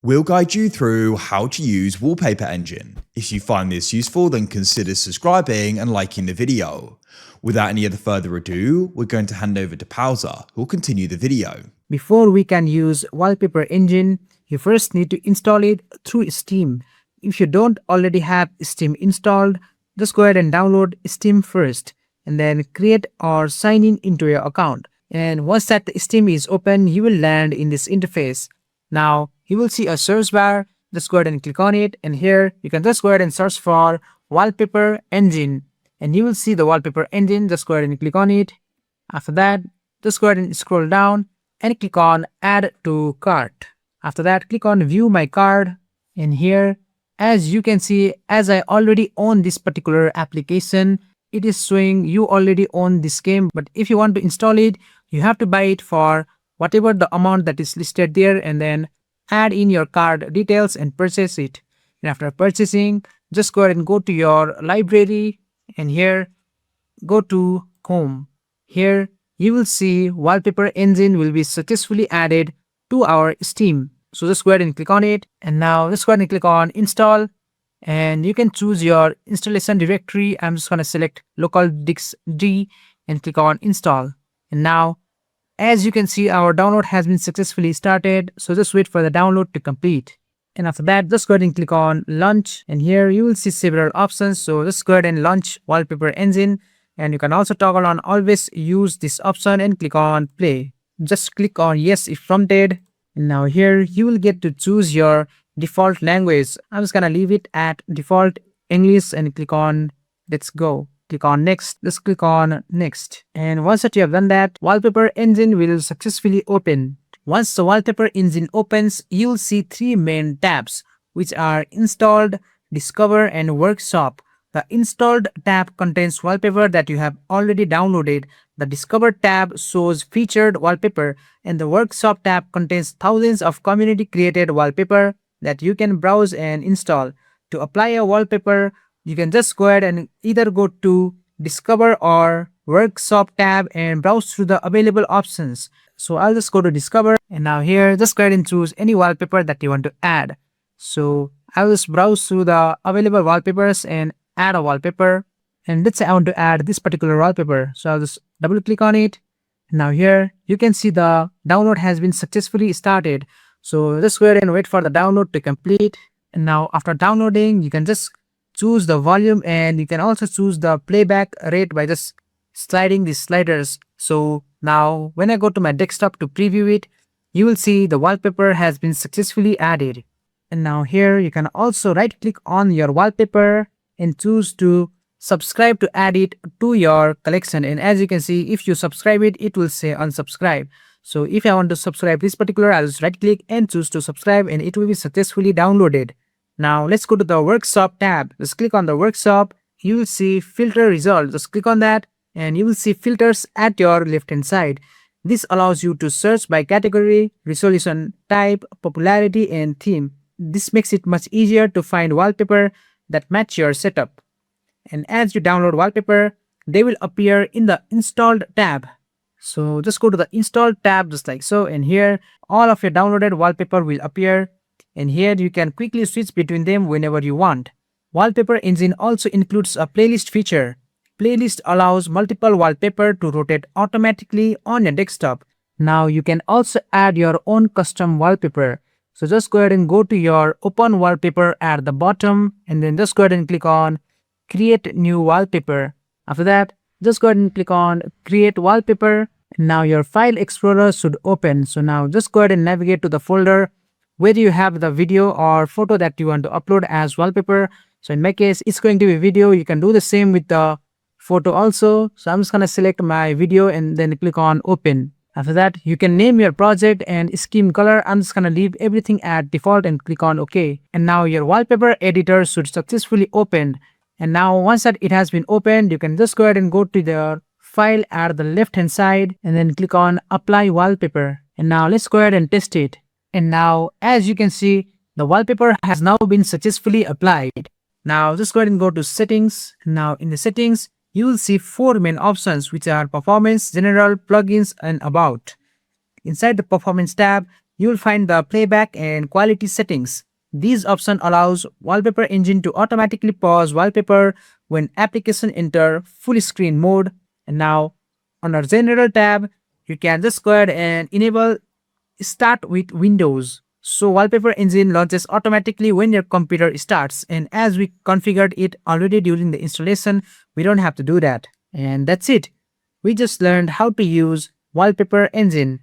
We'll guide you through how to use Wallpaper Engine. If you find this useful, then consider subscribing and liking the video. Without any other further ado, we're going to hand over to Pauser, who will continue the video. Before we can use Wallpaper Engine, you first need to install it through Steam. If you don't already have Steam installed, just go ahead and download Steam first and then create or sign in into your account. And once that Steam is open, you will land in this interface. Now, you will see a search bar. Just go ahead and click on it, and here you can just go ahead and search for Wallpaper Engine, and you will see the Wallpaper Engine. Just go ahead and click on it. After that, just go ahead and scroll down and click on Add to Cart. After that, click on View My Card, and here, as you can see, as I already own this particular application, it is showing you already own this game. But if you want to install it, you have to buy it for whatever the amount that is listed there, and then add in your card details and purchase it. And after purchasing, just go ahead and go to your library, and here go to Home. Here you will see Wallpaper Engine will be successfully added to our Steam. So just go ahead and click on it, and now just go ahead and click on Install, and you can choose your installation directory. I'm just going to select local disk D and click on Install. And now, as you can see, our download has been successfully started, so just wait for the download to complete. And after that, just go ahead and click on Launch, and here you will see several options. So just go ahead and launch Wallpaper Engine, and you can also toggle on always use this option and click on Play. Just click on Yes if prompted, and now here you will get to choose your default language. I'm just gonna leave it at default English and click on Let's Go. Click on Next, just click on Next. And once that you have done that, Wallpaper Engine will successfully open. Once the Wallpaper Engine opens, you'll see three main tabs, which are Installed, Discover, and Workshop. The Installed tab contains wallpaper that you have already downloaded. The Discover tab shows featured wallpaper, and the Workshop tab contains thousands of community-created wallpaper that you can browse and install. To apply a wallpaper, you can just go ahead and either go to Discover or Workshop tab and browse through the available options. So I'll just go to Discover, and now here just go ahead and choose any wallpaper that you want to add. So I'll just browse through the available wallpapers and add a wallpaper. And let's say I want to add this particular wallpaper. So I'll just double click on it. And now here you can see the download has been successfully started. So just go ahead and wait for the download to complete. And now after downloading, you can just choose the volume, and you can also choose the playback rate by just sliding these sliders. So now when I go to my desktop to preview it, you will see the wallpaper has been successfully added. And now here you can also right click on your wallpaper and choose to subscribe to add it to your collection. And as you can see, if you subscribe it, it will say unsubscribe. So if I want to subscribe this particular, I'll just right click and choose to subscribe, and it will be successfully downloaded. Now let's go to the Workshop tab. Just click on the Workshop. You will see Filter Result. Just click on that, and you will see filters at your left hand side. This allows you to search by category, resolution type, popularity, and theme. This makes it much easier to find wallpaper that match your setup. And as you download wallpaper, they will appear in the Installed tab. So just go to the Installed tab just like so, and here all of your downloaded wallpaper will appear. And here you can quickly switch between them whenever you want. Wallpaper Engine also includes a playlist feature. Playlist allows multiple wallpaper to rotate automatically on your desktop. Now you can also add your own custom wallpaper. So just go ahead and go to your open wallpaper at the bottom, and then just go ahead and click on Create New Wallpaper. After that, just go ahead and click on Create Wallpaper. And now your file explorer should open. So now just go ahead and navigate to the folder where you have the video or photo that you want to upload as wallpaper. So in my case, it's going to be video. You can do the same with the photo also. So I'm just going to select my video and then click on Open. After that, you can name your project and scheme color. I'm just going to leave everything at default and click on OK. And now your wallpaper editor should successfully open. And now once that it has been opened, you can just go ahead and go to the file at the left hand side and then click on Apply Wallpaper. And now let's go ahead and test it. And now as you can see, the wallpaper has now been successfully applied. Now just go ahead and go to Settings. Now in the Settings, you will see four main options, which are Performance, General, Plugins, and About. Inside the Performance tab, you will find the playback and quality settings. These option allows Wallpaper Engine to automatically pause wallpaper when application enter full screen mode. And now on our general tab, you can just go ahead and enable start with Windows. So Wallpaper Engine launches automatically when your computer starts, and as we configured it already during the installation, we don't have to do that. And that's it. We just learned how to use Wallpaper Engine.